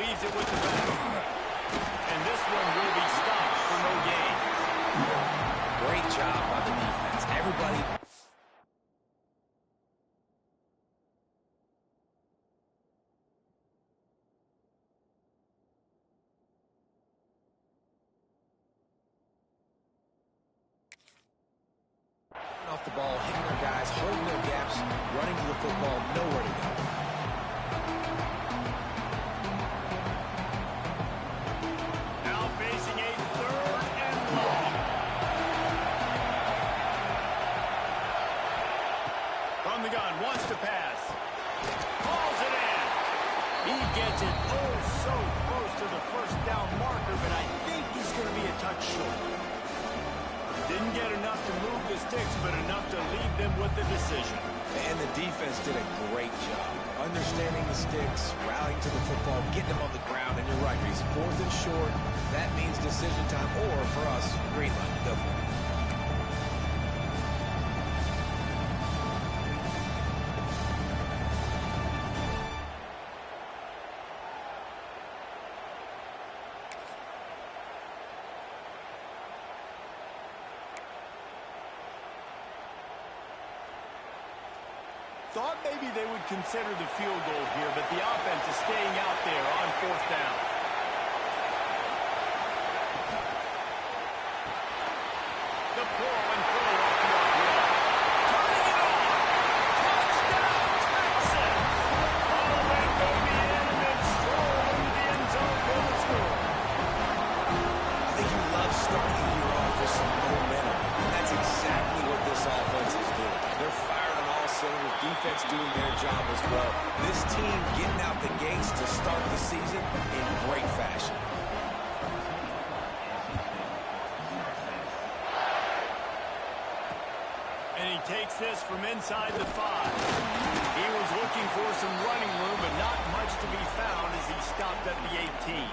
leaves it with the back. And this one will be stopped for no gain. Great job by the defense. Everybody... off the ball, hitting their guys, holding their gaps, running to the football, nowhere to go. Now facing a 3rd and long. From the gun, wants to pass. Calls it in. He gets it oh so close to the first down marker, but I think he's going to be a touch short. Didn't get enough to move the sticks, but enough to leave them with the decision. And the defense did a great job. Understanding the sticks, rallying to the football, getting them on the ground. And you're right, Reese. 4th and short, that means decision time. Or, for us, green light. Go for it. Thought maybe they would consider the field goal here, but the offense is staying out there on 4th down. The pull and throw off the uphill. Turning it on. Touchdown, Texas. Ball went baby in and then strolled into the end zone for the score. I think you love starting the year off with some momentum, and that's exactly what this offense is doing. They're firing on all cylinders, defense doing their job as well. This team getting out the gates to start the season in great fashion. And he takes this from inside the 5. He was looking for some running room, but not much to be found as he stopped at the 18.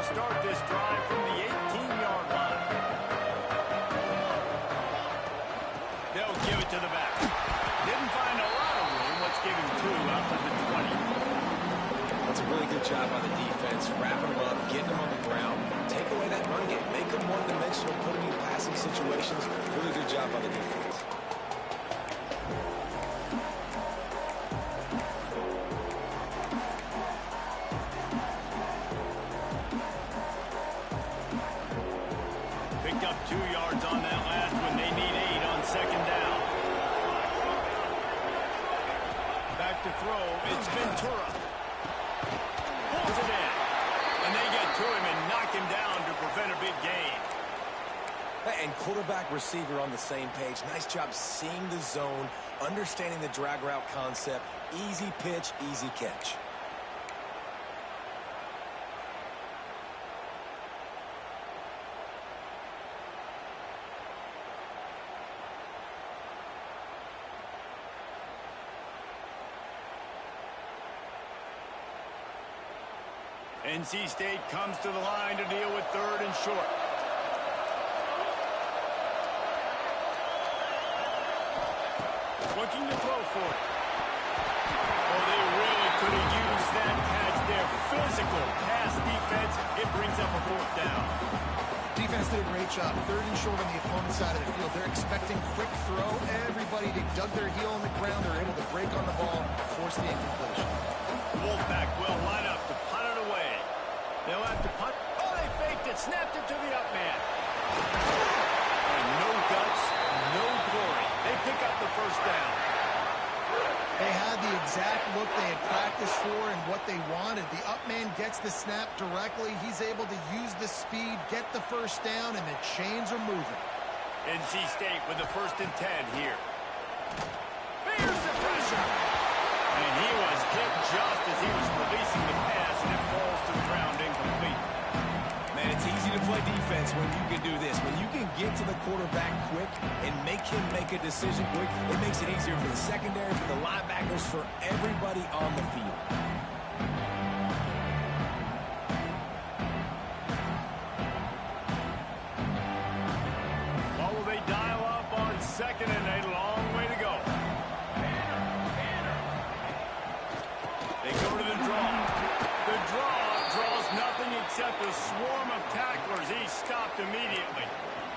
Start this drive from the 18-yard line. They'll give it to the back. Didn't find a lot of room. Let's give him 2 out to the 20. That's a really good job by the defense, wrapping them up, getting them on the ground, take away that run game, make them one-dimensional, put them in passing situations. Really good job by the defense. Picked up 2 yards on that last one. They need 8 on 2nd down. Back to throw. It's Ventura. Pulls it in. And they get to him and knock him down to prevent a big gain. And quarterback receiver on the same page. Nice job seeing the zone, understanding the drag route concept. Easy pitch, easy catch. NC State comes to the line to deal with 3rd and short. Looking to throw for it. Oh, they really could have used that catch there. Physical pass defense. It brings up a 4th down. Defense did a great job. 3rd and short on the opponent's side of the field. They're expecting quick throw. Everybody, they dug their heel on the ground. They're able to break on the ball, force the incompletion. Wolfpack will line up to punt it away. They'll have to punt. Oh, they faked it. Snapped it to the up man. And no guts, no glory. They pick up the 1st down. They had the exact look they had practiced for and what they wanted. The up man gets the snap directly. He's able to use the speed, get the 1st down, and the chains are moving. NC State with the 1st and 10 here. Here's the pressure. And he was hit just as he was releasing the pass, and it falls to the ground incomplete. Man, it's easy to play defense when you can do this. When you can get to the quarterback quick and make him make a decision quick, it makes it easier for the secondary, for the linebackers, for everybody on the field. draws nothing except a swarm of tacklers. He's stopped immediately.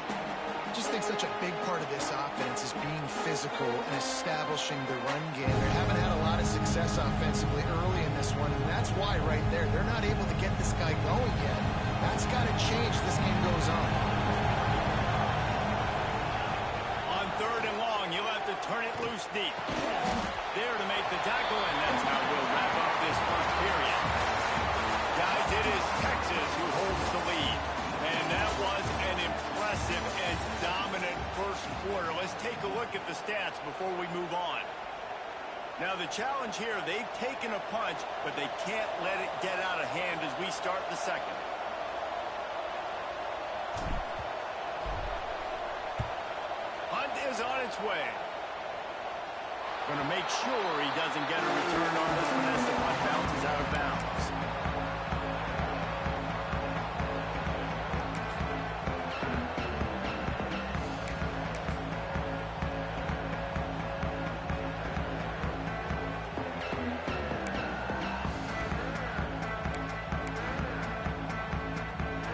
I just think such a big part of this offense is being physical and establishing the run game. They haven't had a lot of success offensively early in this one, and that's why right there, they're not able to get this guy going yet. That's got to change as this game goes on. On 3rd and long, you'll have to turn it loose deep. There to make the tackle, and that's how we'll wrap up this first period. Guys, it is Texas who holds the lead. And that was an impressive and dominant first quarter. Let's take a look at the stats before we move on. Now, the challenge here, they've taken a punch, but they can't let it get out of hand as we start the second. Hunt is on its way. Going to make sure he doesn't get a return on this one as the punt bounces out of bounds.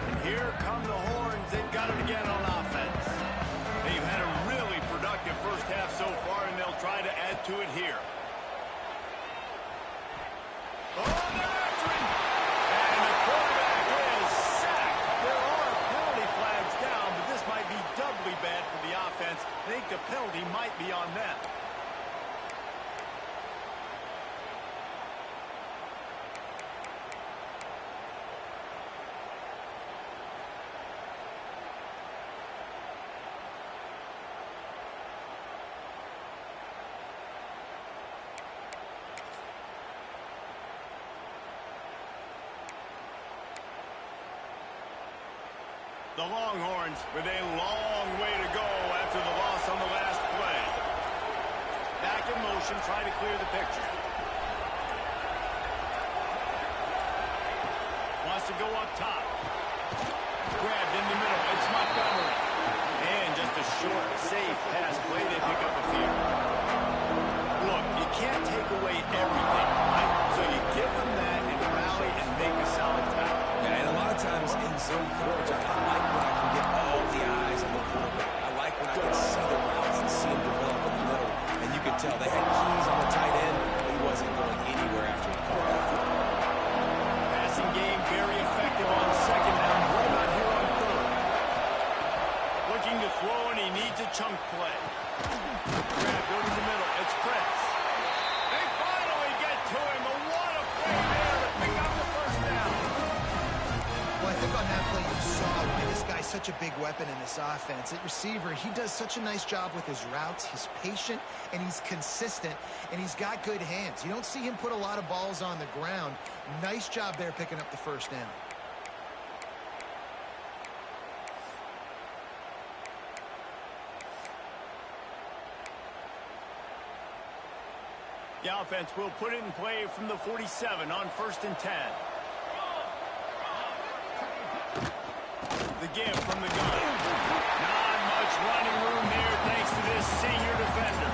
And here come the horns. They've got it again on offense. They've had a really productive first half so far, and they'll try to add to it here. Oh, they're after him! And the quarterback is sacked. There are penalty flags down, but this might be doubly bad for the offense. I think the penalty might be on them. The Longhorns with a long way to go after the loss on the last play. Back in motion, trying to clear the picture. Wants to go up top. Grabbed in the middle. It's Montgomery. And just a short, safe pass play. They pick up a few. Look, you can't take away everything, right? So you give them that and rally and make a solid tackle. And a lot of times in zone coverage, I like when I can get all the eyes on the quarterback. I like when I can see the routes and see him develop in the middle. And you can tell they had keys on the tight end, but he wasn't going anywhere after he caught that football. Passing game very effective on 2nd down. What about here on 3rd? Looking to throw, and he needs a chunk play. Grab over the middle. It's Prince. They finally get to him, but what a play there to pick up the first down. Well, I think on that play you saw why this guy's such a big weapon in this offense. At receiver, he does such a nice job with his routes. He's patient, and he's consistent, and he's got good hands. You don't see him put a lot of balls on the ground. Nice job there picking up the first down. The offense will put it in play from the 47 on 1st and 10. The give from the gun. Not much running room there thanks to this senior defender.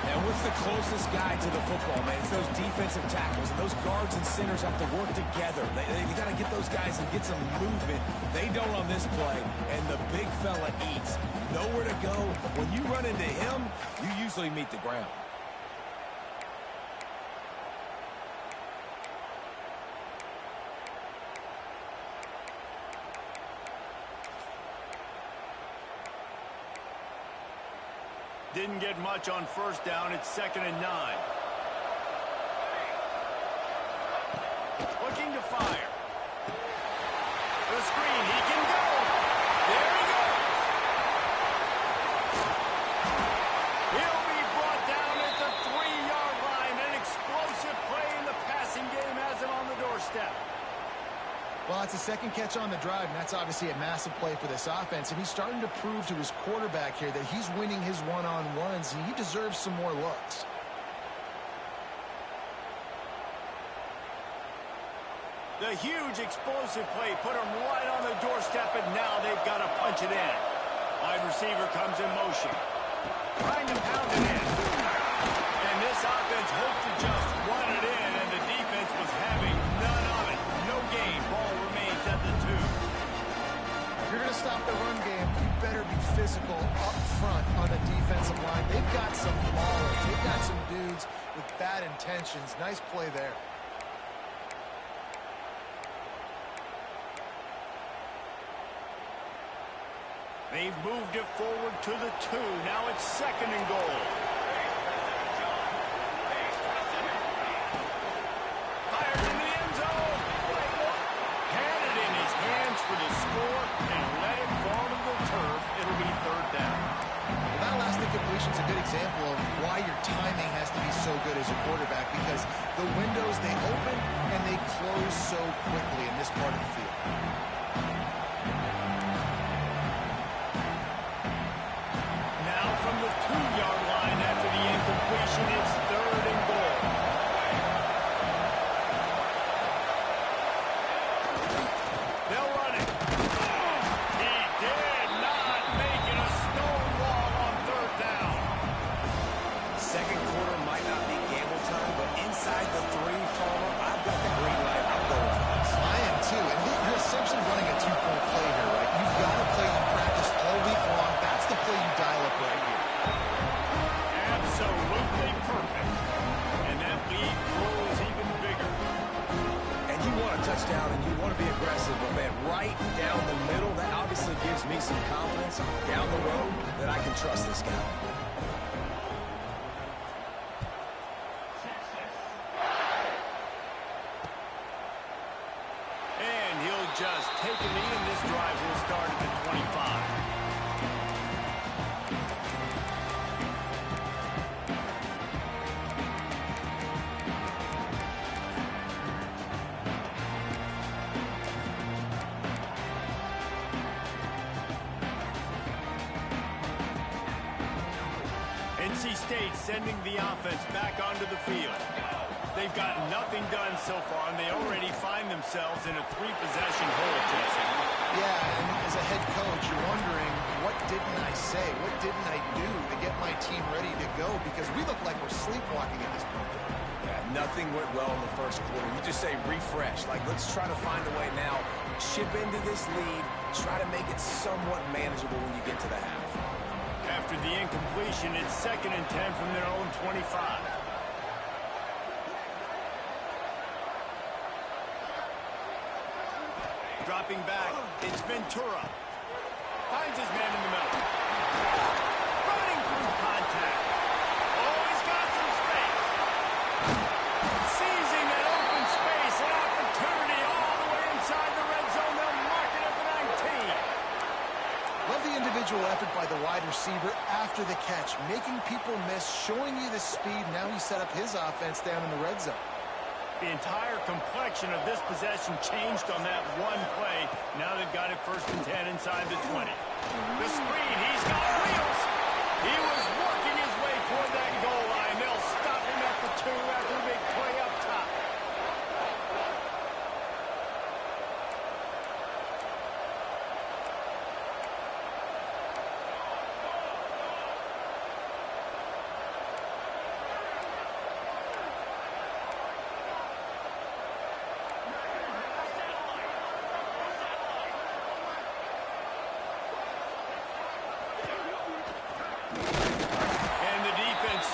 And what's the closest guy to the football, man? It's those defensive tackles. And those guards and centers have to work together. They got to get those guys and get some movement. They don't on this play. And the big fella eats. Nowhere to go. When you run into him, you usually meet the ground. Didn't get much on 1st down. It's 2nd and 9. Looking to fire. The screen. He can go. There he goes. He'll be brought down at the 3-yard line. An explosive play in the passing game has him on the doorstep. Well, it's a second catch on the drive, and that's obviously a massive play for this offense. And he's starting to prove to his quarterback here that he's winning his one-on-ones, and he deserves some more looks. The huge explosive play put him right on the doorstep, and now they've got to punch it in. Wide receiver comes in motion. Trying to pound it in. And this offense hoped to just run it in, and the defense was having none of it. intentions. Nice play there. They've moved it forward to the 2. Now it's 2nd and goal. Fires in the end zone. Had it in his hands for the score and let it fall to the turf. It'll be 3rd down. Well, that last incompletion is a good example of why your timing has to be so good as a quarterback, because the windows, they open and they close so quickly in this part of the field. From the 2-yard line after the incompletion, it's 3rd and goal. They'll run it. He did not make it a stone wall on 3rd down. Second quarter might not be gamble time, but inside the 3, Palmer, I've got the green light. I'm going for this. I am too, and you're essentially running a 2-point play here, right? You've got a play you practiced all week long. That's the play you dial up right here. Absolutely perfect. And that lead grows even bigger. And you want a touchdown and you want to be aggressive, but man, right down the middle, that obviously gives me some confidence down the road that I can trust this guy. And he'll just take a knee, and this drive will start at the 25. NC State sending the offense back onto the field. They've got nothing done so far, and they already find themselves in a 3-possession hole, Jesse. Yeah, and as a head coach, you're wondering, what didn't I say? What didn't I do to get my team ready to go? Because we look like we're sleepwalking at this point. Yeah, nothing went well in the first quarter. You just say refresh. Like, let's try to find a way now. Chip into this lead. Try to make it somewhat manageable when you get to the half. After the incompletion, it's 2nd and 10 from their own 25. Dropping back, it's Ventura. Finds his man in the middle. Running through contact. Oh, he's got some space. Seizing an open space, an opportunity all the way inside the red zone. They'll mark it at the 19. Love the individual effort by the wide receiver after the catch, making people miss, showing you the speed. Now he set up his offense down in the red zone. The entire complexion of this possession changed on that one play. Now they've got it 1st and 10 inside the 20. The screen, he's got wheels. He was working his way toward that goal line. They'll stop him at the 2 after a big play up top.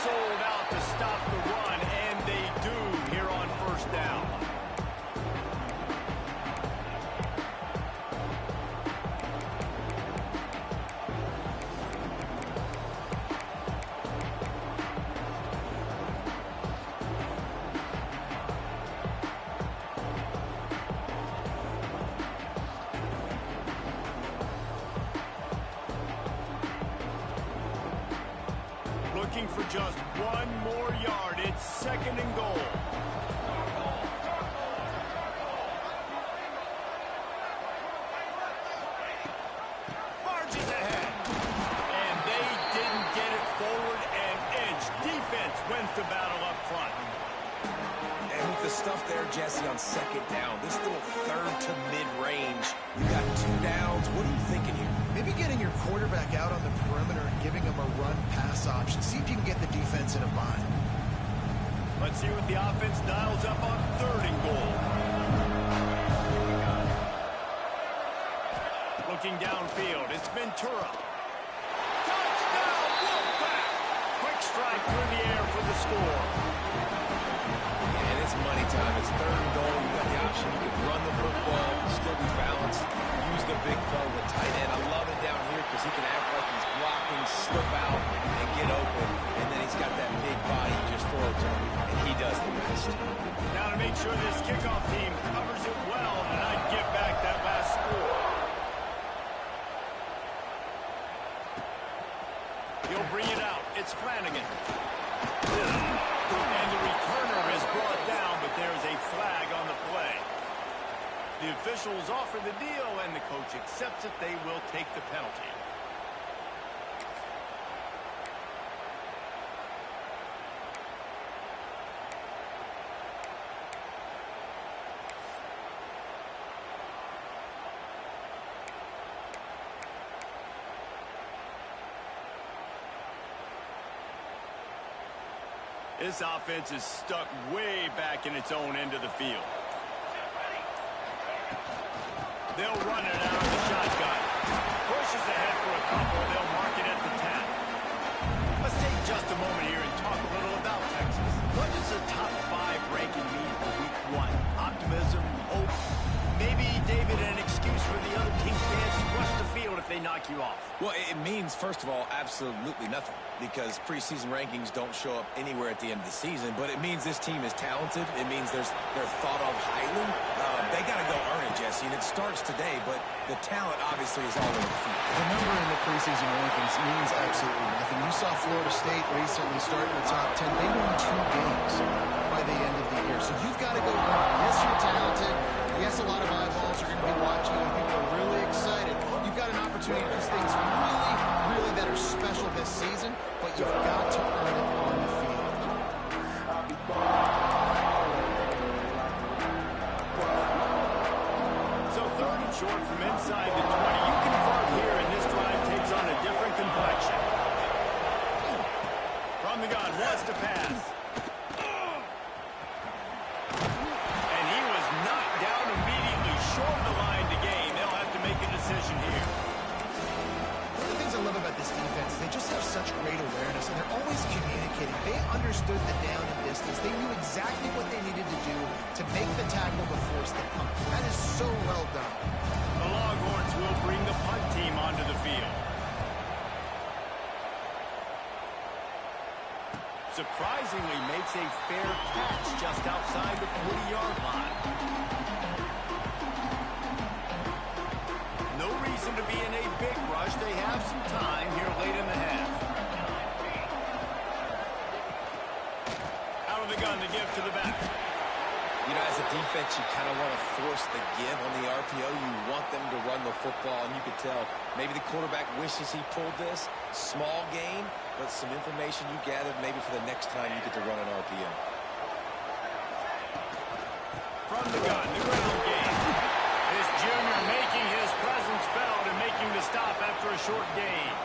Sold out to stop the run, and they do here on 1st down. Looking for just one more yard. It's 2nd and goal. Marches ahead. And they didn't get it forward and edge. Defense wins the battle up front. And with the stuff there, Jesse, on 2nd down, this little 3rd to mid-range, you got 2 downs. What are you thinking here? Maybe getting your quarterback out on the perimeter and giving him a run-pass option. See if you can get the defense in a bind. Let's see what the offense dials up on 3rd and goal. Looking downfield, it's Ventura. Touchdown, Wolfpack! Quick strike through the air for the score. first. Now to make sure this kickoff team covers it well and not give back that last score. He'll bring it out. It's Flanagan. And the returner is brought down, but there's a flag on the play. The officials offer the deal, and the coach accepts it. They will take the penalty. This offense is stuck way back in its own end of the field. They'll run it out of the shotgun. Pushes ahead for a couple. They'll mark it at the 10. Let's take just a moment here and talk a little about Texas. What does a top 5 ranking mean for week 1? Optimism, hope, maybe, David, an excuse for the other team's fans to rush the field if they knock you off. Well, it means, first of all, absolutely nothing, because preseason rankings don't show up anywhere at the end of the season, but it means this team is talented. It means they're thought of highly. They got to go earn it, Jesse, and it starts today, but the talent obviously is all over the field. The number in the preseason rankings means absolutely nothing. You saw Florida State recently start in the top 10. They won 2 games by the end of the year, so you've got to go earn it. Yes, you're talented. Yes, a lot of eyeballs are going to be watching you. People are really excited. You've got an opportunity to do things really that are special this season, but you've got to earn it on the field. So 3rd and short from inside the 20. You convert here, and this drive takes on a different complexion. From the gun, wants to pass. And he was knocked down immediately short of the line to gain. They'll have to make a decision here. One of the things I love about this defense is they just have such great awareness, and they're always communicating. They understood the down and distance. They knew exactly what they needed to do to make the tackle to force the punt. That is so well done. The Longhorns will bring the punt team onto the field. Surprisingly makes a fair catch just outside the 40-yard line. No reason to be in a big rush. They have some time here late in the half. Out of the gun to give to the back. You know, as a defense, you kind of want to force the give on the RPO. You want them to run the football, and you could tell maybe the quarterback wishes he pulled this. Small gain, but some information you gathered maybe for the next time you get to run an RPO. From the gun, the ground game. This junior making his presence felt and making the stop after a short gain.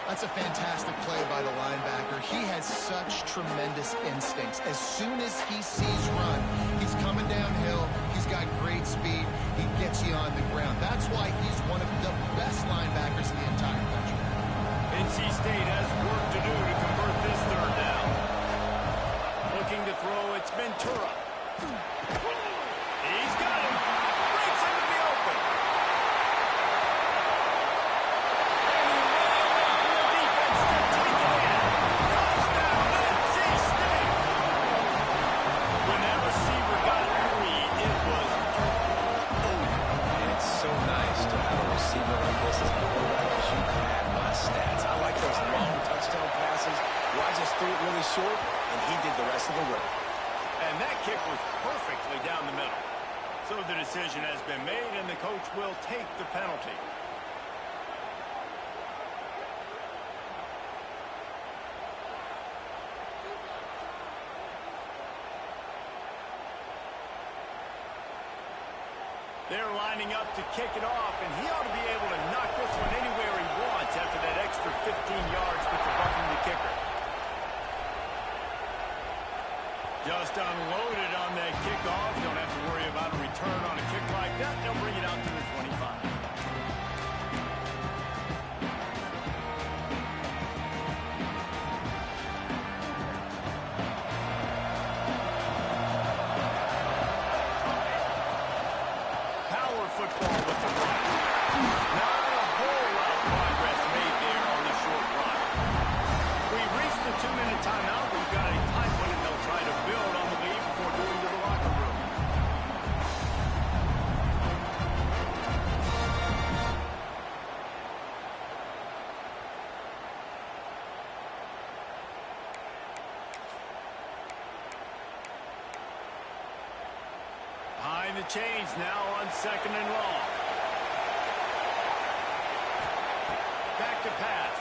That's a fantastic play by the linebacker. He has such tremendous instincts. As soon as he sees run, he's coming downhill. He's got great speed. He gets you on the ground. That's why he's one of the best linebackers in the entire country. NC State has work to do to convert this 3rd down. Looking to throw, it's Ventura. He's got him. Breaks into the open. Short, and he did the rest of the work. And that kick was perfectly down the middle. So the decision has been made, and the coach will take the penalty. They're lining up to kick it off, and he ought to be able to knock this one anywhere he wants after that extra 15 yards with the buck from the kicker. Just unloaded on that kickoff. Don't have to worry about a return on a kick like that. They'll bring it out to the 25. Power football with the run. Not a whole lot of progress made there on the short run. We've reached the 2-minute timeout. We've got a time limit. They'll try to build on the lead before calling the change now on 2nd and long. Back to pass.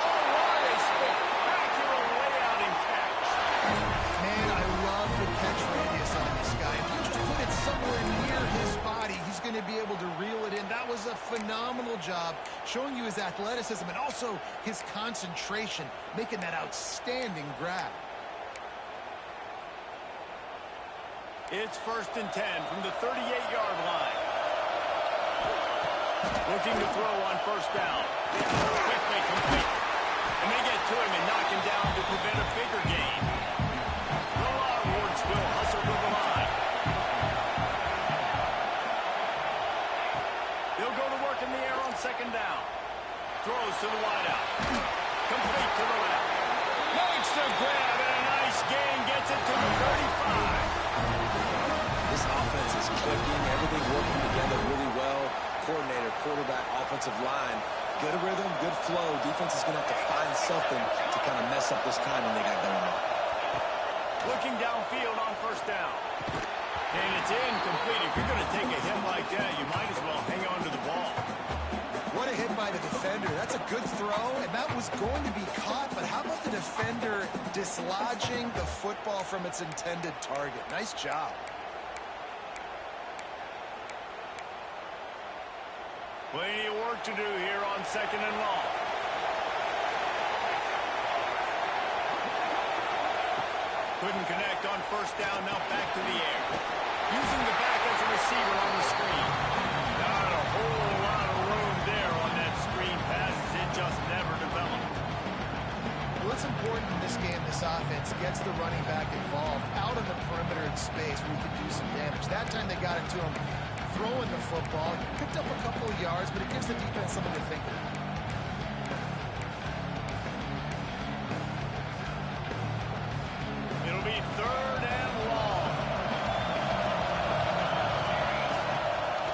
Oh, what a spectacular layout and catch. Man, I love the catch radius on this guy. If you just put it somewhere near his body, he's going to be able to reel it in. That was a phenomenal job, showing you his athleticism and also his concentration, making that outstanding grab. It's 1st and 10 from the 38-yard line. Looking to throw on 1st down. Quickly complete. And they get to him and knock him down to prevent a bigger gain. The Longhorns will hustle to the line. They'll go to work in the air on 2nd down. Throws to the wideout. Complete to the left. Makes the grab and a nice gain. Gets it to the 35. This offense is clicking, everything working together really well. Coordinator, quarterback, offensive line, good rhythm, good flow. Defense is going to have to find something to kind of mess up this timing they got going on. Looking downfield on 1st down. And it's incomplete. If you're going to take a hit like that, you might as well hang on to the ball. What a hit by the defender. That's a good throw, and that was going to be caught, but how about the defender dislodging the football from its intended target? Nice job. Plenty of work to do here on 2nd and long. Couldn't connect on 1st down, now back to the air. Using the back as a receiver on the screen. Not a whole lot of room there on that screen pass as it just never developed. Well, it's important in this game, this offense gets the running back involved out on the perimeter in space where he can do some damage. That time they got it to him throwing the football. Picked up a couple of yards, but it gives the defense something to think about. It'll be 3rd and long.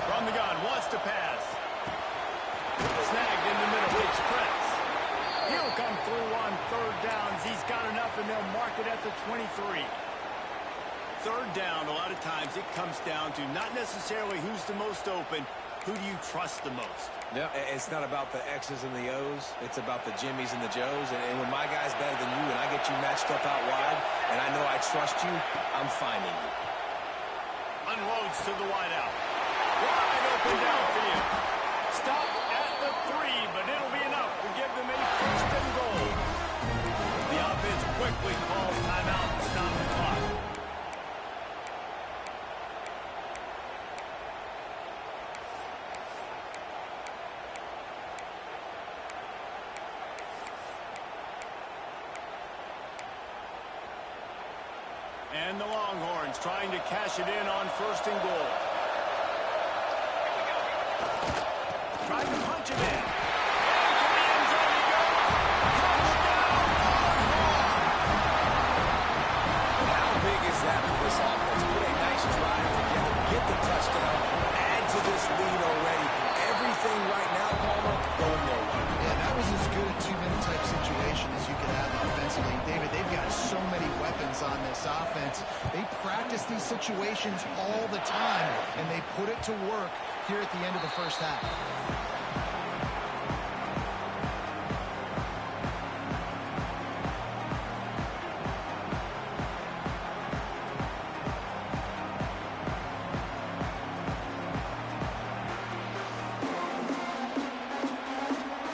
From the gun, wants to pass. Snagged in the middle, express. He'll come through on 3rd downs. He's got enough, and they'll mark it at the 23. 3rd down, a lot of times it comes down to not necessarily who's the most open, who do you trust the most? Yeah, it's not about the X's and the O's. It's about the Jimmies and the Joes. And when my guy's better than you and I get you matched up out wide and I know I trust you, I'm finding you. Unloads to the wideout. Wide open downfield. Stop at the 3, but it'll be enough to give them a 1st and goal. The offense quickly calls timeout to stop the clock. And the Longhorns trying to cash it in on 1st and goal. Trying to punch it in. Into the end zone he goes. Touchdown, Longhorns! How big is that for this offense? Put a nice drive together, get the touchdown, add to this lead already. Everything right now, Palmer, going their way. Yeah, that was as good a 2-minute type situation as you could have offensively. David, they've got so many weapons on this offense. They practice these situations all the time, and they put it to work here at the end of the 1st half.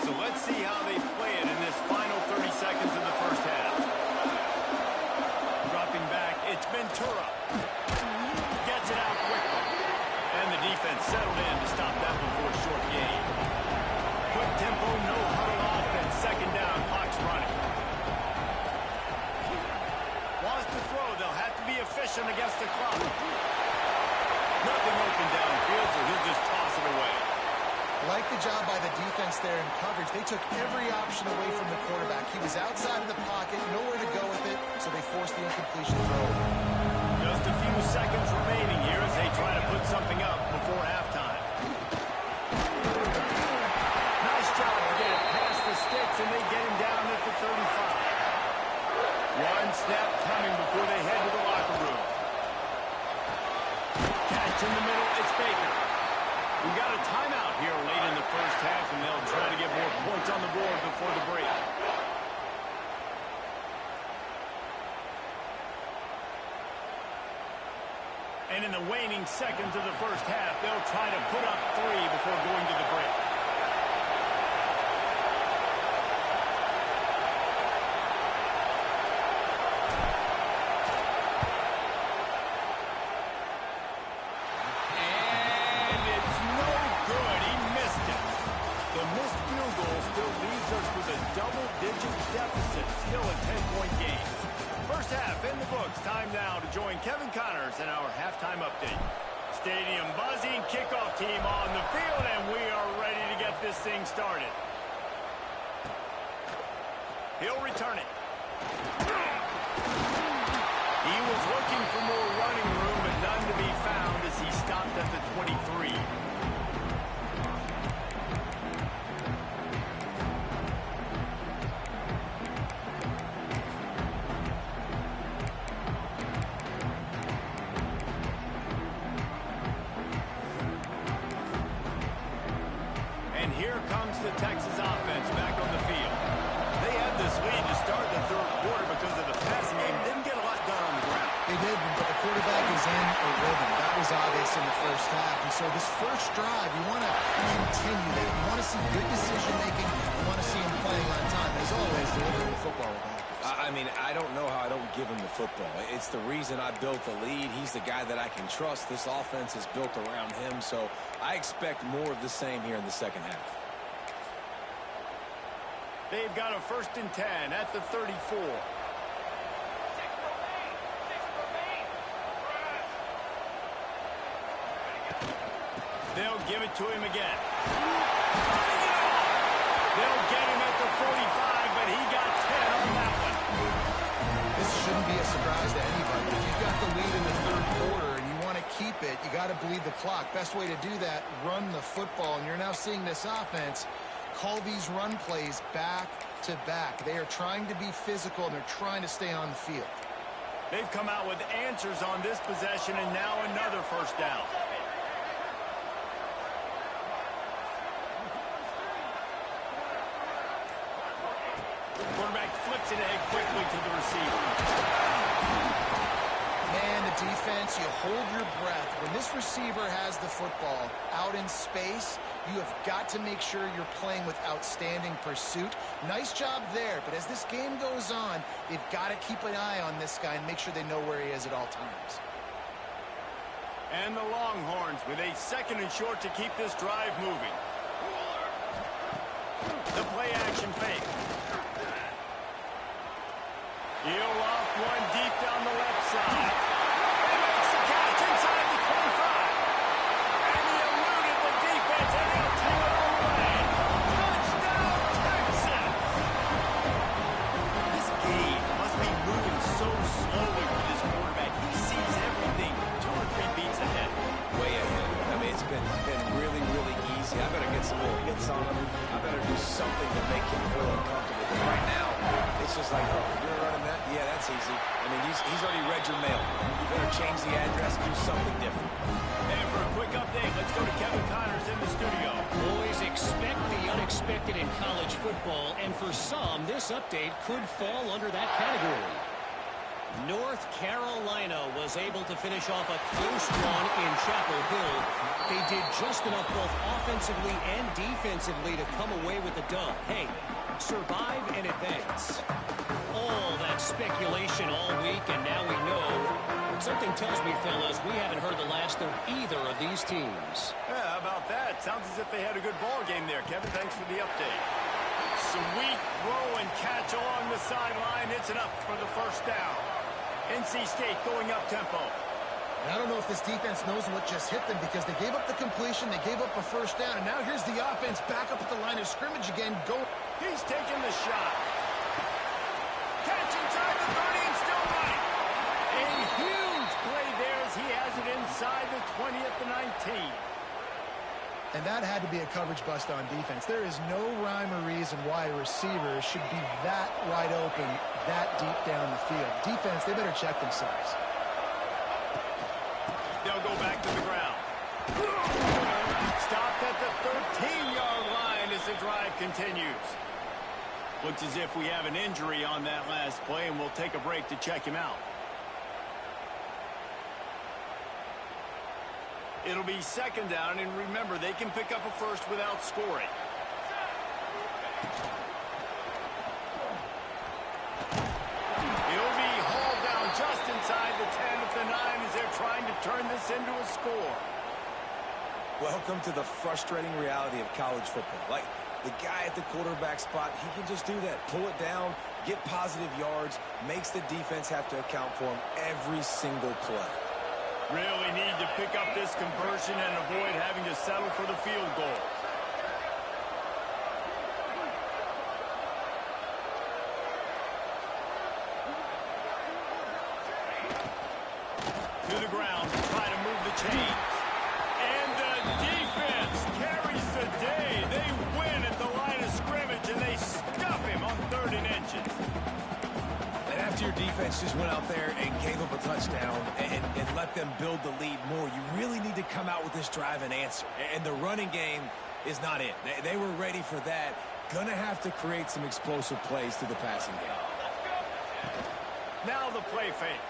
So let's see how they play it in this final 30 seconds of the 1st half. Dropping back, it's Ventura. Gets it out quickly. And the defense settled in to stop that one for a short gain. Quick tempo, no huddle offense. 2nd down, clock's running. Wants to throw, they'll have to be efficient against the clock. Nothing open downfield, so he'll just toss it away. Like the job by the defense there in coverage. They took every option away from the quarterback. He was outside of the pocket, nowhere to go with it, so they forced the incompletion throw. Just a few seconds remaining here as they try to put something up before halftime. Nice job to get it past the sticks, and they get him down at the 35. One snap coming before they head to the locker room. in the middle. It's Baker. We got a timeout here late in the first half, and they'll try to get more points on the board before the break. And in the waning seconds of the first half, they'll try to put up 3 before going to the break. And it's no good. He missed it. The missed field goal still leaves us with a double-digit deficit. Still a 10-point game. First half in the books. Time now to join Kevin Connors in our halftime update. Stadium buzzing, kickoff team on the field, and we are ready to get this thing started. He'll return it. He was looking for more running room, but none to be found as he stopped at the 23. Here comes the Texas offense back on the field. They had this lead to start the third quarter because of the passing game. Didn't get a lot done on the ground. They didn't, but the quarterback is in a rhythm. That was obvious in the first half. And so this first drive, you want to continue that. You want to see good decision-making. You want to see him playing on time. As always, delivering the football with accuracy. I mean, I don't know how I don't give him the football. It's the reason I built the lead. He's the guy that I can trust. This offense is built around him, so I expect more of the same here in the second half. They've got a 1st and 10 at the 34. They'll give it to him again. They'll get him at the 45, but he got 10 on that one. This shouldn't be a surprise to anybody. If you've got the lead in the third quarter and you want to keep it, you got to bleed the clock. Best way to do that, run the football. And you're now seeing this offense call these run plays back to back. They are trying to be physical, and they're trying to stay on the field. They've come out with answers on this possession, and now another first down. Quarterback flips it ahead quickly to the receiver. Man, the defense, you hold your breath. When this receiver has the football out in space, you have got to make sure you're playing with outstanding pursuit. Nice job there, but as this game goes on, they've got to keep an eye on this guy and make sure they know where he is at all times. And the Longhorns with a 2nd and short to keep this drive moving. The play action fake. He'll off one deep down the left side. He makes the catch inside the 25. And he eluded the defense, and he'll take it all away. Touchdown, Texas! This game must be moving so slowly for this quarterback. He sees everything 2 or 3 beats ahead. Way ahead. I mean, it's been really, really easy. I better get some more hits on him. I better do something to make him feel uncomfortable. But right now, it's just like, oh, you're running that? Yeah, that's easy. I mean, he's already read your mail. You better change the address, do something different. And for a quick update, let's go to Kevin Connors in the studio. Boys, expect the unexpected in college football, and for some, this update could fall under that category. North Carolina was able to finish off a close one in Chapel Hill. They did just enough both offensively and defensively to come away with the dub. Hey, survive and advance. All that speculation all week, and now we know. Something tells me, fellas, we haven't heard the last of either of these teams. Yeah, how about that? Sounds as if they had a good ball game there. Kevin, thanks for the update. Sweet throw and catch along the sideline. It's enough for the first down. NC State going up-tempo. I don't know if this defense knows what just hit them because they gave up the completion, they gave up a first down, and now here's the offense back up at the line of scrimmage again. He's taking the shot. Catch inside the 30 and still running. A huge play there as he has it inside the 20 at the 19. And that had to be a coverage bust on defense. There is no rhyme or reason why a receiver should be that wide open, that deep down the field. Defense, they better check themselves. They'll go back to the ground. Stopped at the 13-yard line as the drive continues. Looks as if we have an injury on that last play, and we'll take a break to check him out. It'll be second down, and remember, they can pick up a first without scoring. He'll be hauled down just inside the 10 at the 9 as they're trying to turn this into a score. Welcome to the frustrating reality of college football. Like, the guy at the quarterback spot, he can just do that. Pull it down, get positive yards, makes the defense have to account for him every single play. Really need to pick up this conversion and avoid having to settle for the field goal. To the ground, try to move the chains. And the defense carries the day. They win at the line of scrimmage, and they stuff him on 3rd and inches. And after your defense just went out there and gave up a touchdown and let them build the lead more, you really need to come out with this drive and answer. And the running game is not it. They were ready for that. Gonna have to create some explosive plays to the passing game. Now the play fake.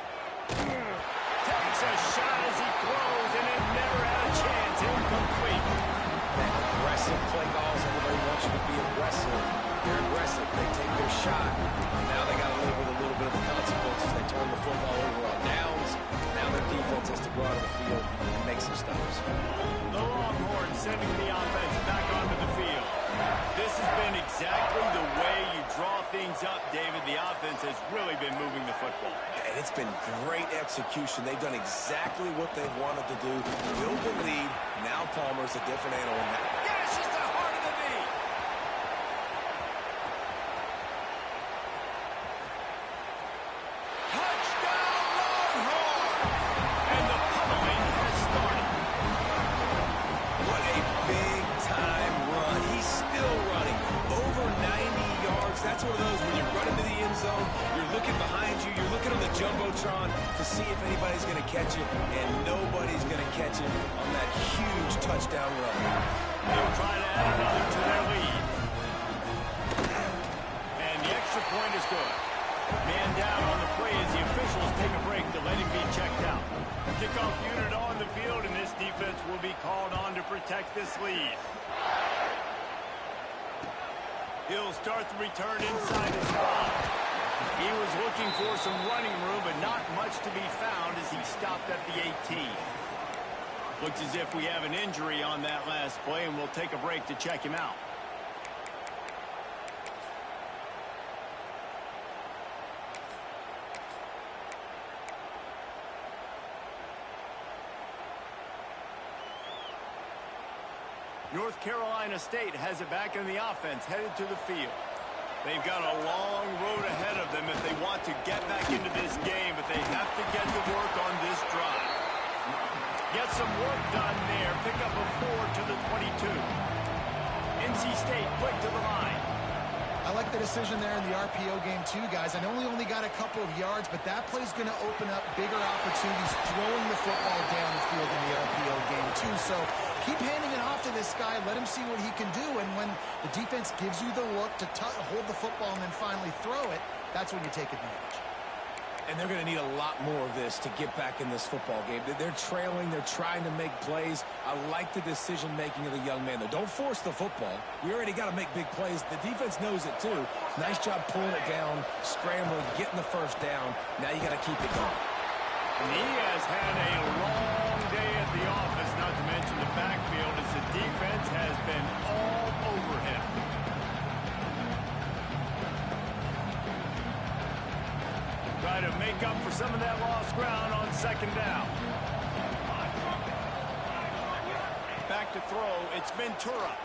Takes a shot as he throws, and it never had a chance. Incomplete. That aggressive play calls, everybody wants you to be aggressive. They're aggressive. They take their shot. Now they got to live with a little bit of the consequences. They turn the football over on downs. Now their defense has to go out of the field and make some stops. The Longhorns sending the offense back onto the field. This has been exactly the way you draw things up, David. The offense has really been moving the football. And it's been great execution. They've done exactly what they've wanted to do. Build the lead. Now Palmer's a different animal now. Yeah, it's just the heart of the knee. Touchdown, Longhorns! And the pummeling has started. What a big-time run. He's still running. Over 90 yards. That's one of those when you run into the end zone, you're looking behind you, you're looking on the Jumbotron to see if anybody's going to catch it, and nobody's going to catch it on that huge touchdown run. They'll try to add another to their lead. And the extra point is good. Man down on the play as the officials take a break to let him be checked out. Kickoff unit on the field, and this defense will be called on to protect this lead. He'll start the return inside his spot. He was looking for some running room, but not much to be found as he stopped at the 18. Looks as if we have an injury on that last play, and we'll take a break to check him out. North Carolina State has it back in the offense, headed to the field. They've got a long road ahead of them if they want to get back into this game, but they have to get to work on this drive. Get some work done there. Pick up a 4 to the 22. NC State quick to the line. I like the decision there in the RPO game too, guys. I know we only got a couple of yards, but that play's going to open up bigger opportunities throwing the football down the field in the RPO game too. So keep handing it off to this guy. Let him see what he can do. And when the defense gives you the look to hold the football and then finally throw it, that's when you take advantage. And they're going to need a lot more of this to get back in this football game. They're trailing. They're trying to make plays. I like the decision-making of the young man, though. Don't force the football. We already got to make big plays. The defense knows it, too. Nice job pulling it down, scrambling, getting the first down. Now you got to keep it going. And he has had a long day at the office, not to mention the backfield, as the defense has been all over him. Try to make up for some of that lost ground on second down. Back to throw, it's Ventura.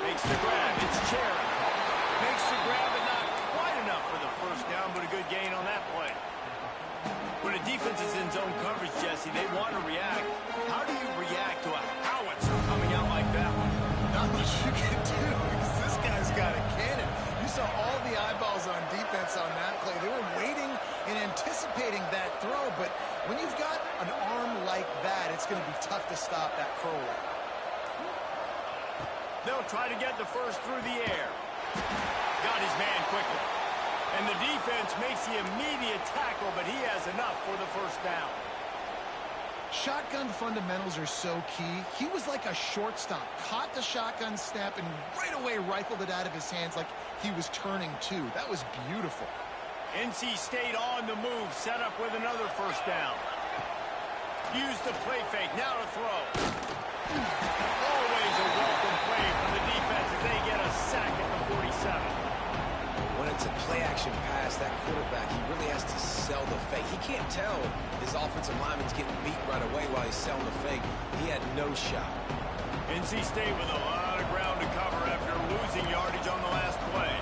Makes the grab, it's Cherry. Makes the grab, but not quite enough for the first down, but a good gain on that play. When a defense is in zone coverage, Jesse, they want to react. How do you react to a howitzer coming out like that one? Not much you can do because this guy's got a cannon. You saw all the eyeballs on defense on that play. They were waiting and anticipating that throw, but when you've got an arm like like that, it's going to be tough to stop that curl. They'll try to get the first through the air. Got his man quickly. And the defense makes the immediate tackle, but he has enough for the first down. Shotgun fundamentals are so key. He was like a shortstop, caught the shotgun snap, and right away rifled it out of his hands like he was turning two. That was beautiful. NC State on the move, set up with another first down. Use the play fake, now to throw. Always a welcome play from the defense as they get a sack at the 47. When it's a play-action pass, that quarterback, he really has to sell the fake. He can't tell his offensive lineman's getting beat right away while he's selling the fake. He had no shot. NC State with a lot of ground to cover after losing yardage on the last play.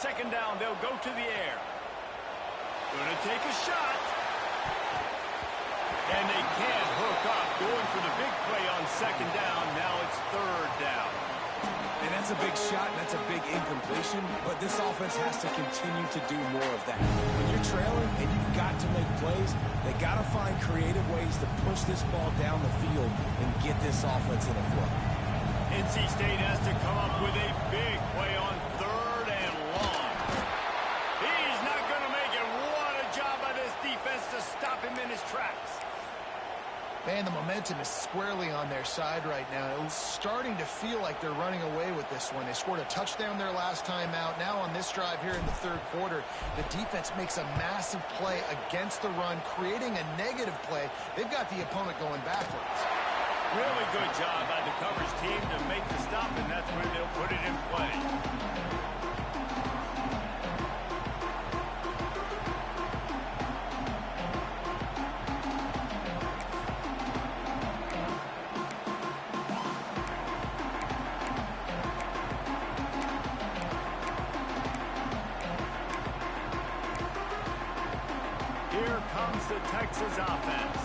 Second down, they'll go to the air. Gonna take a shot. And they can't hook up. Going for the big play on second down. Now it's third down. And that's a big shot, and that's a big incompletion, but this offense has to continue to do more of that. When you're trailing and you've got to make plays, they got to find creative ways to push this ball down the field and get this offense in a flow. NC State has to come up with a big play on third and long. He's not going to make it. What a job by this defense to stop him in his tracks. Man, the momentum is squarely on their side right now. It's starting to feel like they're running away with this one. They scored a touchdown their last time out. Now on this drive here in the third quarter, the defense makes a massive play against the run, creating a negative play. They've got the opponent going backwards. Really good job by the coverage team to make the stop, and that's where they'll put it in play. Here comes the Texas offense.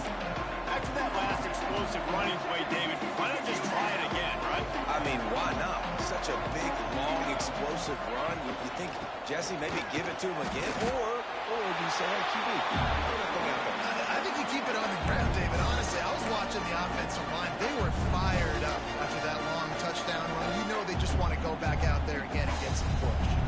After that last explosive running play, David, why not just try it again, right? I mean, why not? Such a big, long, explosive run. You think, Jesse, maybe give it to him again? Or do you say, hey, QB, throw that thing out there? I think you keep it on the ground, David. Honestly, I was watching the offensive line. They were fired up after that long touchdown run. You know they just want to go back out there again and get some push.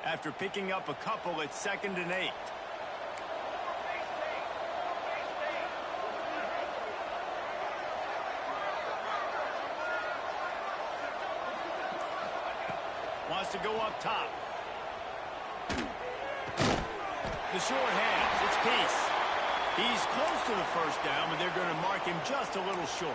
After picking up a couple, it's 2nd and 8. Wants to go up top. The short hands, it's Peace. He's close to the first down, but they're going to mark him just a little short.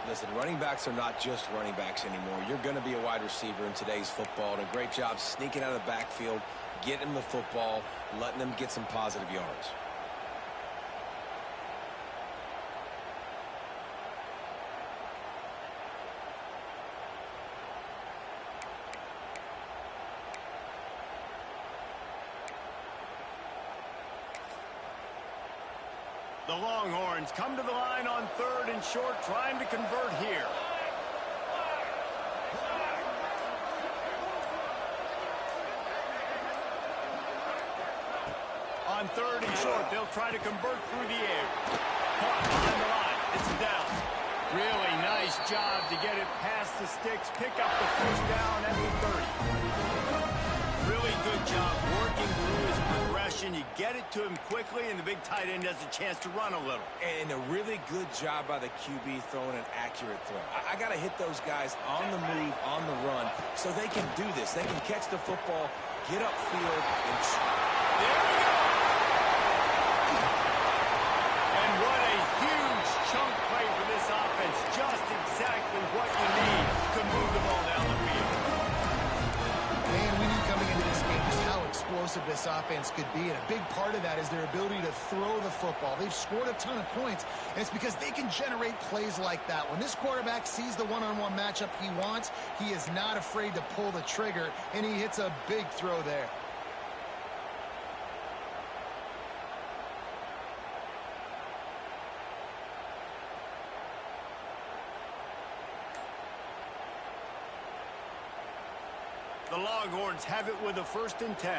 Listen, running backs are not just running backs anymore. You're going to be a wide receiver in today's football, and a great job sneaking out of the backfield, getting them the football, letting them get some positive yards. The Longhorns come to the line on 3rd and short, trying to convert here. On 3rd and short, they'll try to convert through the air. Caught behind the line. It's down. Really nice job to get it past the sticks. Pick up the first down at the 30. Really good job working through his progression. You get it to him quickly, and the big tight end has a chance to run a little. And a really good job by the QB throwing an accurate throw. I got to hit those guys on the move, on the run, so they can do this. They can catch the football, get upfield, and there we go. And what a huge chunk play for this offense. Just exactly what you need to move the ball down the field. Man, we knew coming into this game just how explosive this offense could be, and a big part of that is their ability to throw the football. They've scored a ton of points, and it's because they can generate plays like that. When this quarterback sees the one-on-one matchup he wants, he is not afraid to pull the trigger, and he hits a big throw there. The Longhorns have it with a 1st and 10.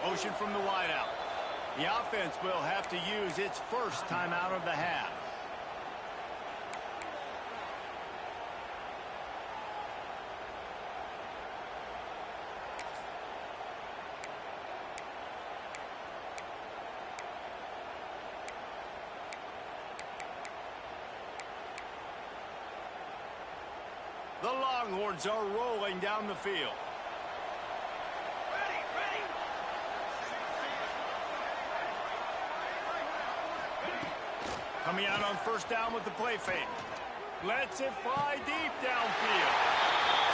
Motion from the wideout. The offense will have to use its first timeout of the half. The Longhorns are rolling down the field. Coming out on 1st down with the play fake. Lets it fly deep downfield.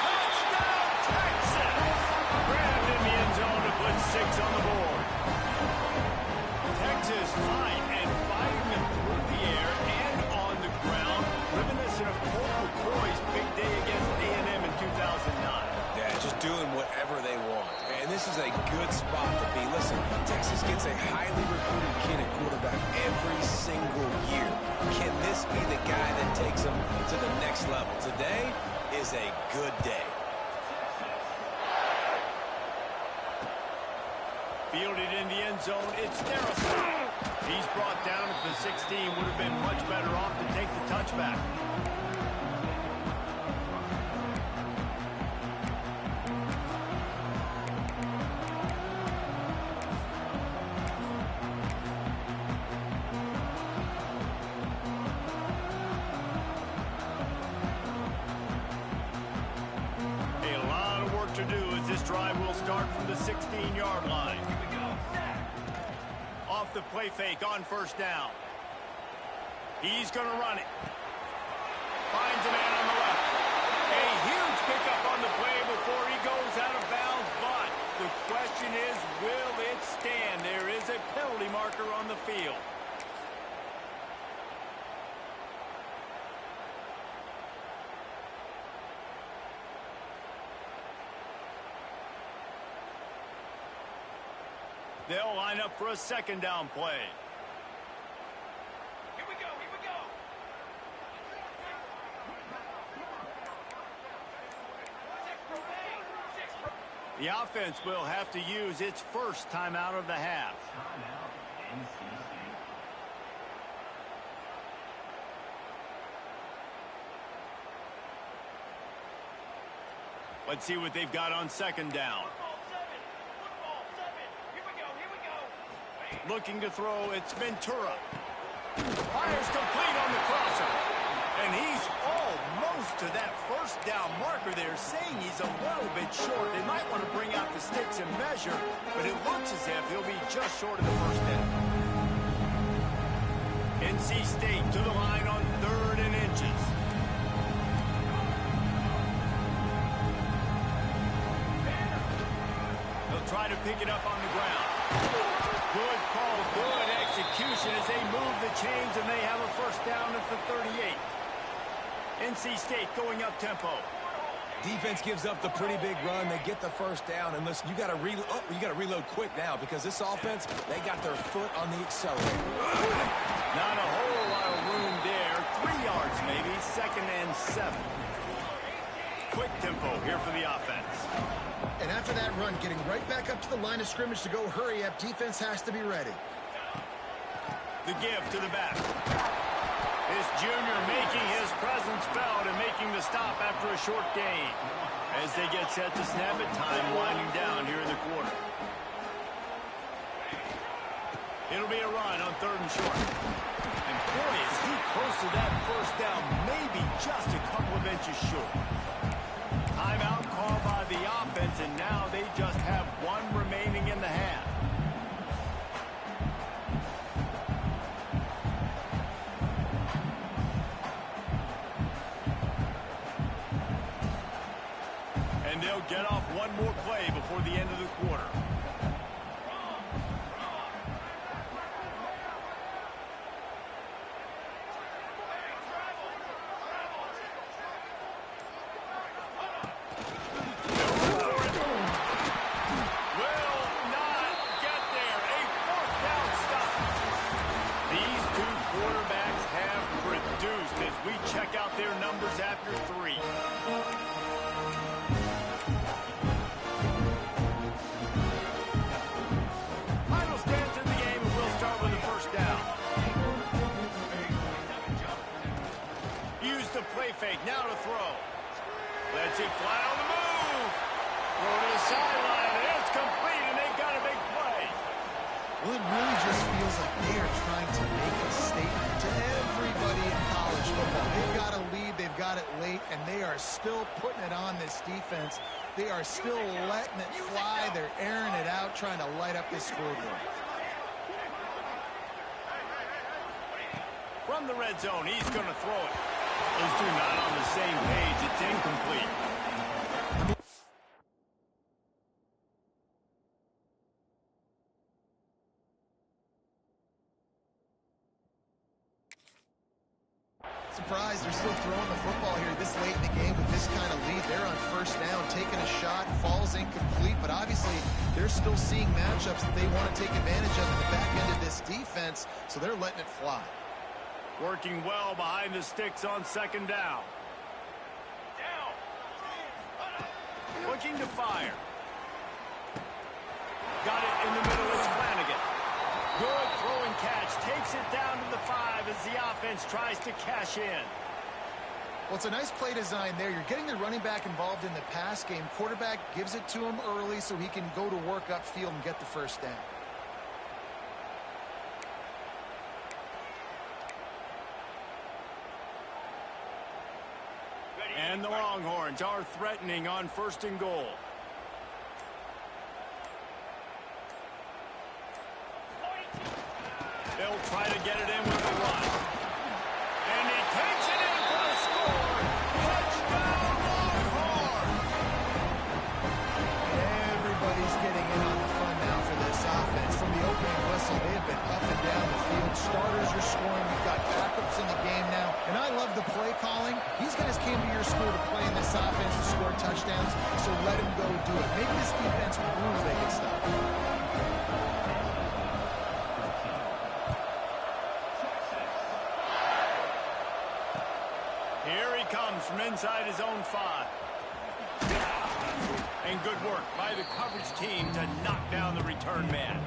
Touchdown, Texas! Grabbed in the end zone to put 6 on the board. Texas fine and fighting them through the air and on the ground. Reminiscent of Colt McCoy's big day against A&M in 2009. Yeah, just doing whatever they want. And this is a good spot to be. Listen, Texas gets a highly recruited kid at quarterback every single year. Can this be the guy that takes them to the next level? Today is a good day. Fielded in the end zone, it's Darrison. He's brought down at the 16. Would have been much better off to take the touchback. To do as this drive will start from the 16-yard line. Off the play fake on 1st down. He's going to run it. Finds a man on the left. A huge pickup on the play before he goes out of bounds, but the question is, will it stand? There is a penalty marker on the field. They'll line up for a 2nd down play. Here we go, here we go. The offense will have to use its first timeout of the half. Let's see what they've got on 2nd down. Looking to throw, it's Ventura. Fires complete on the crosser. And he's almost to that 1st down marker there, saying he's a little bit short. They might want to bring out the sticks and measure, but it looks as if he'll be just short of the 1st down. NC State to the line on 3rd and inches. They'll try to pick it up on the ground. Good call, good execution as they move the chains, and they have a 1st down at the 38. NC State going up tempo. Defense gives up the pretty big run. They get the 1st down, and listen, you got to reload quick now because this offense, they got their foot on the accelerator. Not a whole lot of room there. 3 yards maybe. 2nd and 7. Quick tempo here for the offense. And after that run, getting right back up to the line of scrimmage to go hurry up, defense has to be ready. The give to the back. This junior making his presence felt and making the stop after a short gain. As they get set to snap it, time winding down here in the quarter. It'll be a run on 3rd and short. And boy, is he close to that 1st down, maybe just a couple of inches short. Timeout called by the offense, and now they just have 1 remaining in the half. And they'll get off 1 more play before the end of the quarter. quarterbacks have produced as we check out their numbers after 3. Final stance in the game, and we'll start with the first down. Use the play fake, now to throw. Lets it fly on the move. Throw to the sideline, and it's complete, and they've got a big play. Well, it really just feels like they are trying to make a statement to everybody in college football. They've got a lead, they've got it late, and they are still putting it on this defense. They are still letting it fly. They're airing it out, trying to light up this scoreboard. From the red zone, he's going to throw it. Those two not on the same page. It's incomplete. Surprised they're still throwing the football here this late in the game with this kind of lead. They're on first down, taking a shot, falls incomplete, but obviously they're still seeing matchups that they want to take advantage of in the back end of this defense, so they're letting it fly. Working well behind the sticks on second down. Looking to fire. Got it in the middle. It's Flanagan. Good throw and catch. Takes it down to the 5 as the offense tries to cash in. Well, it's a nice play design there. You're getting the running back involved in the pass game. Quarterback gives it to him early so he can go to work upfield and get the first down. And the Longhorns are threatening on 1st and goal. They'll try to get it in with the run. And he takes it in for a score. Touchdown, Longhorns! Everybody's getting in on the fun now for this offense. From the opening whistle, they have been up and down the field. Starters are scoring. We've got backups in the game now. And I love the play calling. These guys came to your school to play in this offense to score touchdowns, so let them go do it. Make this defense prove they can stop it. Here he comes from inside his own 5. And good work by the coverage team to knock down the return man.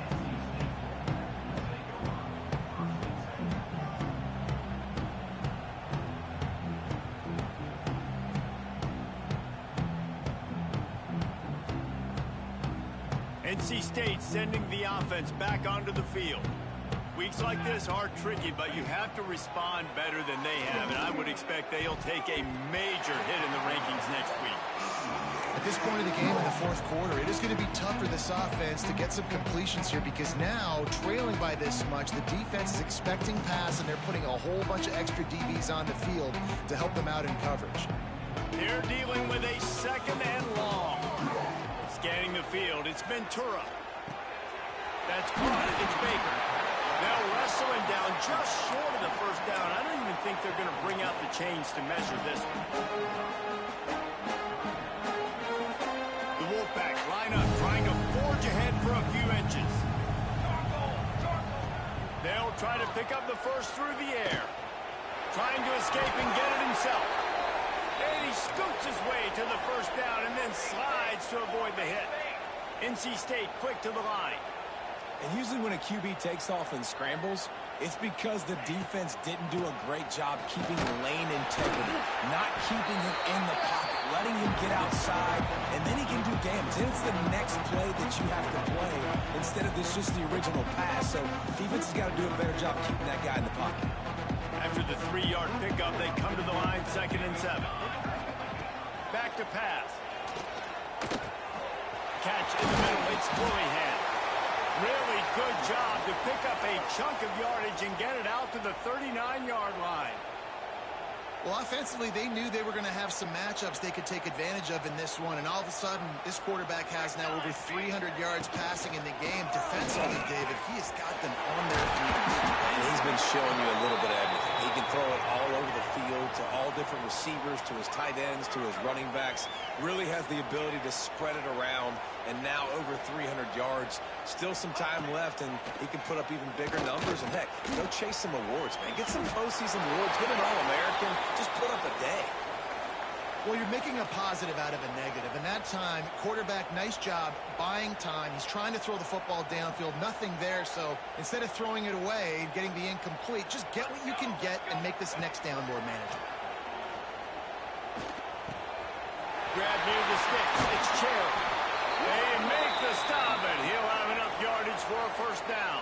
NC State sending the offense back onto the field. Weeks like this are tricky, but you have to respond better than they have, and I would expect they'll take a major hit in the rankings next week. At this point of the game in the 4th quarter, it is going to be tough for this offense to get some completions here because now, trailing by this much, the defense is expecting pass, and they're putting a whole bunch of extra DBs on the field to help them out in coverage. They're dealing with a 2nd and long. Scanning the field, it's Ventura. That's caught, it's Baker. They'll wrestle him down just short of the first down. I don't even think they're going to bring out the chains to measure this one. The Wolfpack line up, trying to forge ahead for a few inches. They'll try to pick up the first through the air. Trying to escape and get it himself. And he scoots his way to the first down and then slides to avoid the hit. NC State quick to the line. And usually when a QB takes off and scrambles, it's because the defense didn't do a great job keeping lane integrity, not keeping him in the pocket, letting him get outside, and then he can do damage. Then it's the next play that you have to play instead of this just the original pass. So defense has got to do a better job keeping that guy in the pocket. After the 3-yard pickup, they come to the line, 2nd and 7. Back to pass. Catch in the middle, it's Bullyhead. Really good job to pick up a chunk of yardage and get it out to the 39-yard line. Well, offensively, they knew they were going to have some matchups they could take advantage of in this one, and all of a sudden, this quarterback has now over 300 yards passing in the game. Defensively, David, he has got them on their feet. And he's been showing you a little bit of everything. He can throw it all over the field to all different receivers, to his tight ends, to his running backs. Really has the ability to spread it around, and now over 300 yards. Still some time left, and he can put up even bigger numbers. And, heck, go chase some awards, man. Get some postseason awards. Get an All-American. Just put up a day. Well, you're making a positive out of a negative. And that time, quarterback, nice job buying time. He's trying to throw the football downfield. Nothing there, so instead of throwing it away and getting the incomplete, just get what you can get and make this next down more manageable. Grab near the sticks. It's Cherry. They make the stop, and he'll have enough yardage for a first down.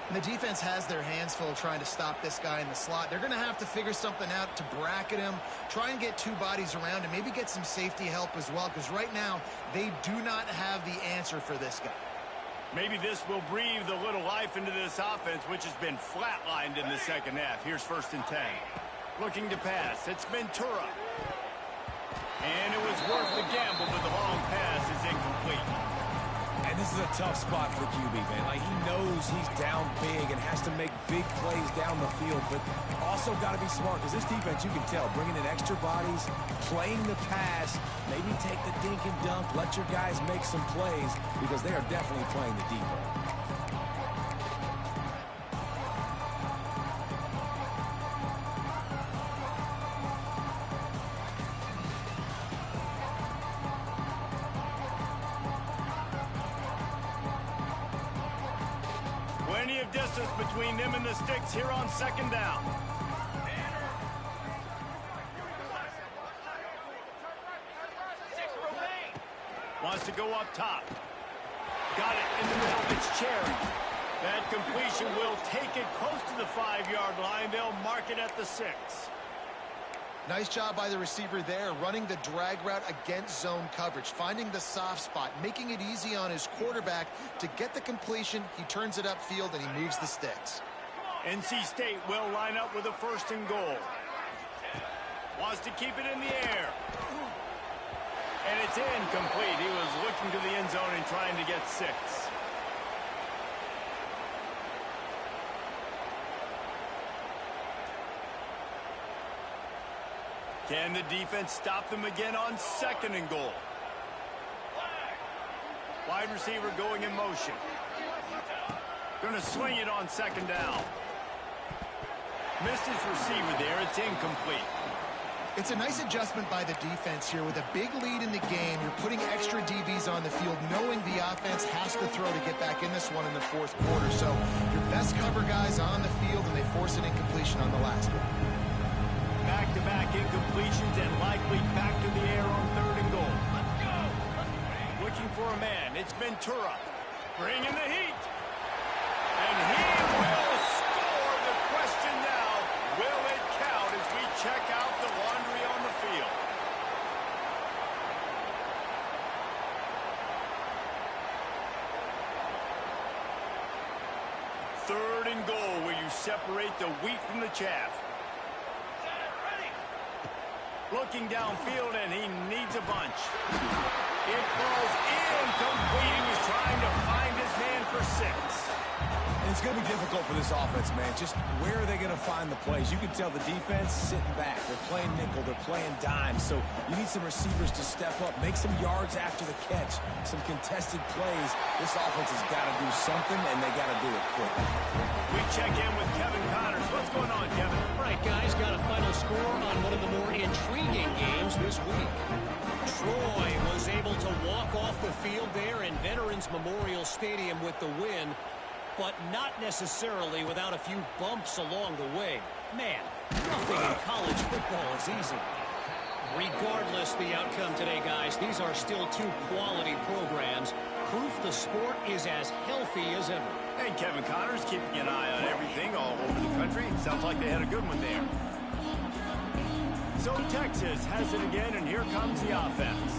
And the defense has their hands full trying to stop this guy in the slot. They're going to have to figure something out to bracket him, try and get two bodies around him, maybe get some safety help as well, because right now they do not have the answer for this guy. Maybe this will breathe a little life into this offense, which has been flatlined in the second half. Here's 1st and 10. Looking to pass. It's Ventura. And it was worth the gamble, but the long pass is incomplete. And this is a tough spot for the QB, man. Like, he knows he's down big and has to make big plays down the field, but also got to be smart, because this defense, you can tell, bringing in extra bodies, playing the pass, maybe take the dink and dunk, let your guys make some plays, because they are definitely playing the deep ball. Plenty of distance between them and the sticks here on 2nd down. Wants to go up top. Got it in the middle. It's Cherry. That completion will take it close to the 5-yard line. They'll mark it at the 6. Nice job by the receiver there, running the drag route against zone coverage, finding the soft spot, making it easy on his quarterback to get the completion. He turns it upfield, and he moves the sticks. NC State will line up with a 1st and goal. Wants to keep it in the air. And it's incomplete. He was looking to the end zone and trying to get 6. Can the defense stop them again on 2nd and goal? Wide receiver going in motion. Going to swing it on 2nd down. Missed his receiver there. It's incomplete. It's a nice adjustment by the defense here. With a big lead in the game, you're putting extra DBs on the field, knowing the offense has to throw to get back in this one in the 4th quarter. So your best cover guys on the field, and they force an incompletion on the last one. Back-to-back incompletions and likely back to the air on 3rd and goal. Let's go! Looking for a man. It's Ventura. Bringing the heat. And he will score. The question now, will it count as we check out the laundry on the field? Third and goal, where you separate the wheat from the chaff. Looking downfield, and he needs a bunch. It falls incomplete. He was trying to find his man for 6. And it's going to be difficult for this offense, man. Just where are they going to find the plays? You can tell the defense sitting back. They're playing nickel. They're playing dime. So you need some receivers to step up, make some yards after the catch, some contested plays. This offense has got to do something, and they got to do it quick. We check in with Kevin Connors. What's going on, Kevin? All right, guys, got a final score on one of the more intriguing games this week. Troy was able to walk off the field there in Veterans Memorial Stadium with the win, but not necessarily without a few bumps along the way. Man, nothing in college football is easy. Regardless the outcome today, guys, these are still two quality programs. Proof the sport is as healthy as ever. Hey, Kevin Connors, keeping an eye on everything all over the country. Sounds like they had a good one there. So Texas has it again, and here comes the offense.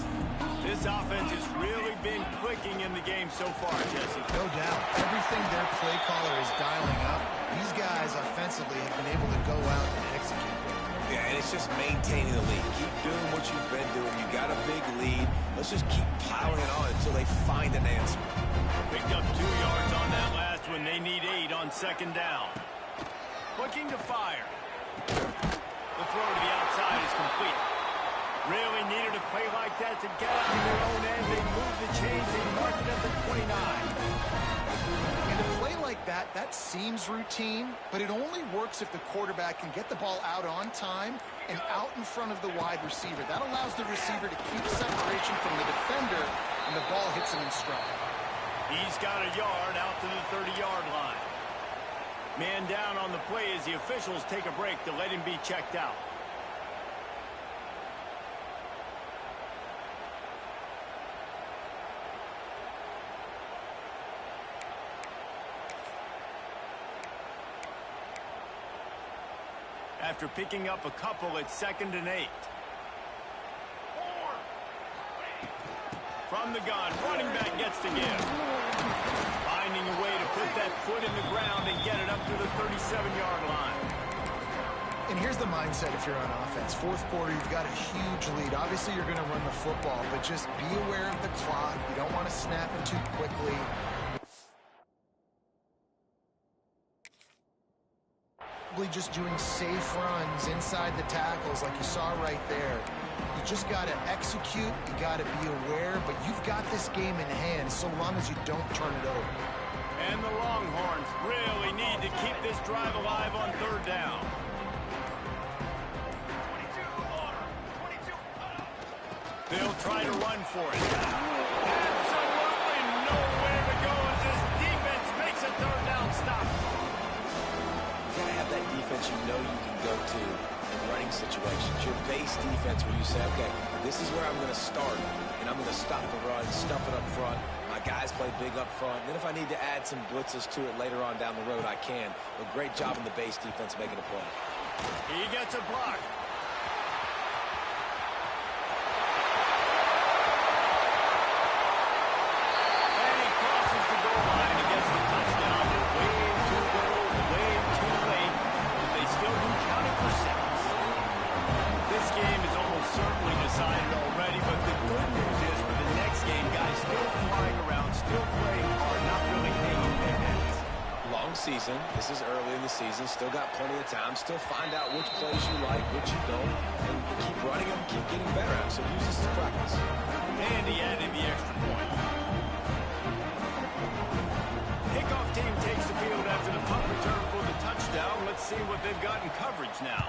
This offense has really been clicking in the game so far, Jesse. No doubt. Everything their play caller is dialing up, these guys offensively have been able to go out and execute. Yeah, and it's just maintaining the lead. Keep doing what you've been doing. You got a big lead. Let's just keep piling it on until they find an answer. Picked up 2 yards on that last one. They need 8 on 2nd down. What looking to fire. The throw to the outside is complete. Really needed a play like that to get out of their own end. They moved the chains. They marked it at the 29. And a play like that, that seems routine, but it only works if the quarterback can get the ball out on time and out in front of the wide receiver. That allows the receiver to keep separation from the defender, and the ball hits him in stride. He's got a yard out to the 30-yard line. Man down on the play as the officials take a break to let him be checked out. After picking up a couple, it's 2nd and 8. From the gun, running back gets to give. Finding a way to put that foot in the ground and get it up to the 37-yard line. And here's the mindset if you're on offense. Fourth quarter, you've got a huge lead. Obviously, you're going to run the football, but just be aware of the clock. You don't want to snap it too quickly. Just doing safe runs inside the tackles like you saw right there. You just got to execute. You got to be aware, but you've got this game in hand so long as you don't turn it over. And the Longhorns really need to keep this drive alive on 3rd down. They'll try to run for it. Absolutely nowhere to go as this defense makes a 3rd down stop. You gotta have that defense you know you can go to in running situations. Your base defense where you say, okay, this is where I'm going to start, and I'm going to stop the run, stuff it up front. My guys play big up front. Then if I need to add some blitzes to it later on down the road, I can. But great job in the base defense making a play. He gets a block. And he crosses the goal line and gets the touchdown. Way too little, way too late. They still do count it for 6. This game is almost certainly decided already, but the good news is for the next game, guys still flying around, still playing hard, not really hanging their heads. Long season. This is early in the season. Still got plenty of time. Still find out which plays you like, which you don't, and keep running them, keep getting better at them. So use this as practice. And he added the extra point. Kickoff team takes the field after the punt return for the touchdown. Let's see what they've got in coverage now.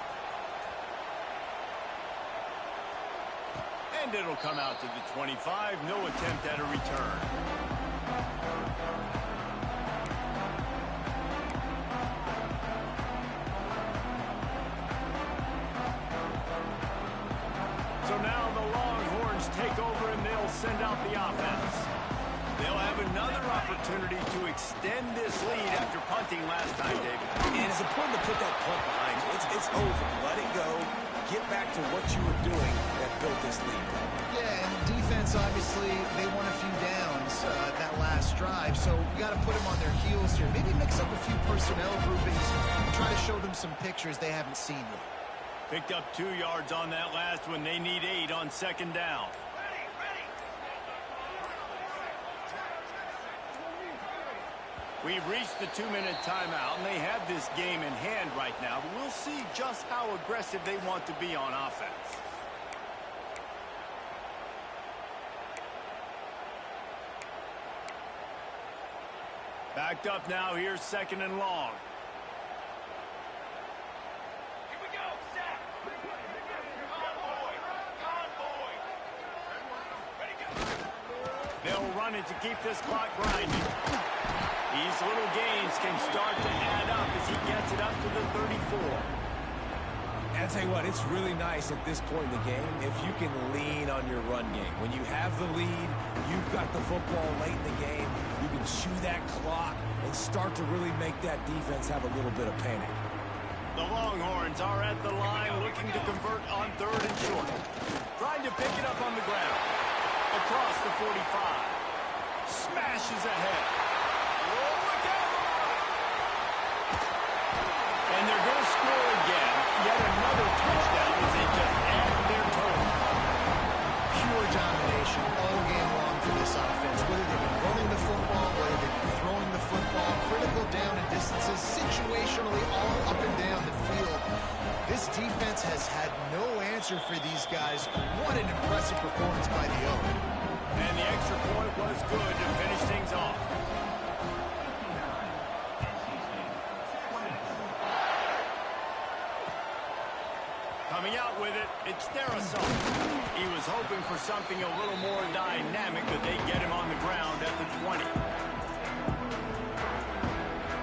And it'll come out to the 25. No attempt at a return. So now the Longhorns take over and they'll send out the offense. They'll have another opportunity to extend this lead after punting last time, David. And it's important to put that punt behind you. It's over. Let it go. Get back to what you were doing that built this lead. Yeah, and defense, obviously, they won a few downs that last drive, so you got to put them on their heels here. Maybe mix up a few personnel groupings, try to show them some pictures they haven't seen yet. Picked up 2 yards on that last one. They need 8 on 2nd down. We've reached the 2-minute timeout, and they have this game in hand right now. But we'll see just how aggressive they want to be on offense. Backed up now. Here's 2nd and long. They'll run it to keep this clock grinding. These little gains can start to add up as he gets it up to the 34. And I'll tell you what, it's really nice at this point in the game if you can lean on your run game. When you have the lead, you've got the football late in the game, you can chew that clock and start to really make that defense have a little bit of panic. The Longhorns are at the line looking to convert on 3rd and short. Trying to pick it up on the ground. Across the 45. Smashes ahead. Oh, look out! And they're going to score again. Yet another touchdown as they just add to their total. Pure domination all game long for this offense. Whether they've been running the football, whether they've been throwing the football, critical down and distances, situationally all up and down. answer for these guys. What an impressive performance by the O. And the extra point was good to finish things off. Coming out with it, it's Darisaw. He was hoping for something a little more dynamic, but they get him on the ground at the 20.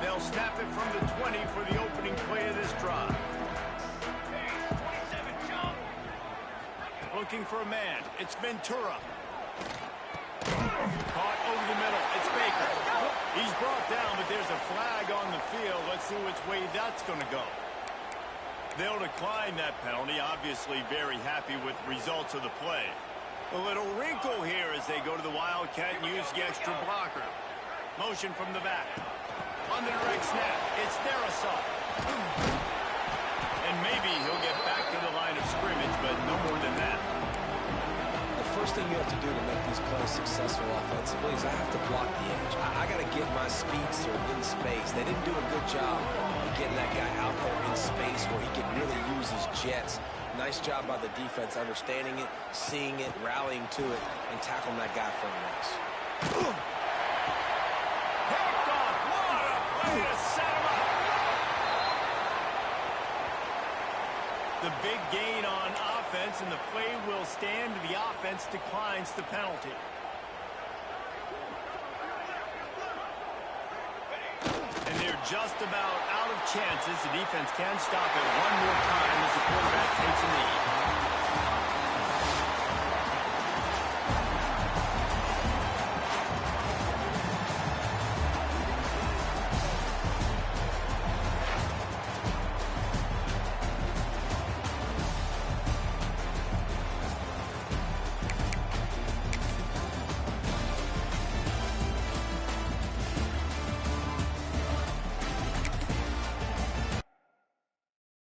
They'll snap it from the 20 for the opening play of this drive. Looking for a man. It's Ventura. Caught over the middle. It's Baker. He's brought down, but there's a flag on the field. Let's see which way that's going to go. They'll decline that penalty. Obviously very happy with results of the play. A little wrinkle here as they go to the Wildcat and use the extra blocker. Motion from the back. On the direct snap, it's Darisaw. And maybe he'll get back to the line of scrimmage, but no more than that. The first thing you have to do to make these plays successful offensively is I have to block the edge. I got to get my speedster in space. They didn't do a good job of getting that guy out there in space where he could really use his jets. Nice job by the defense understanding it, seeing it, rallying to it, and tackling that guy for a loss. Picked off. What a play to set him up. The big gain on offense, and the play will stand. The offense declines the penalty. And they're just about out of chances. The defense can stop it one more time as the quarterback takes a knee.